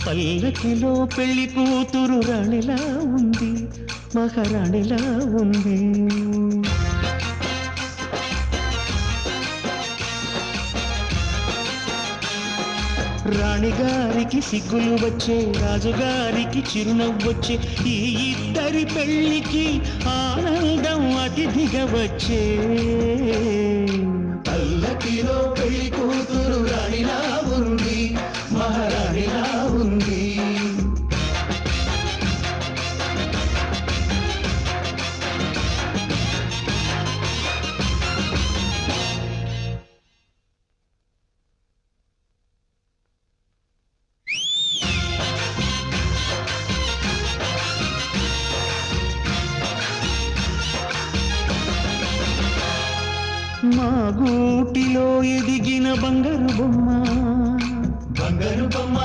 పల్లకిలో పెళ్లి కూతురు రాణిలా ఉంది, మహారాణిలా ఉంది. రాణిగారికి సిగ్గులు వచ్చే, రాజుగారికి చిరునవ్వొచ్చే, ఈ ఇద్దరి పెళ్లికి ఆనందం అతిథిగా వచ్చే. పల్లకిలో పెళ్లి కూతురు రాణిలా ఉంది, మహారాణిలా ఉంది. మా గూటిలో ఎదిగిన బంగారు బొమ్మ, బంగారు బొమ్మ.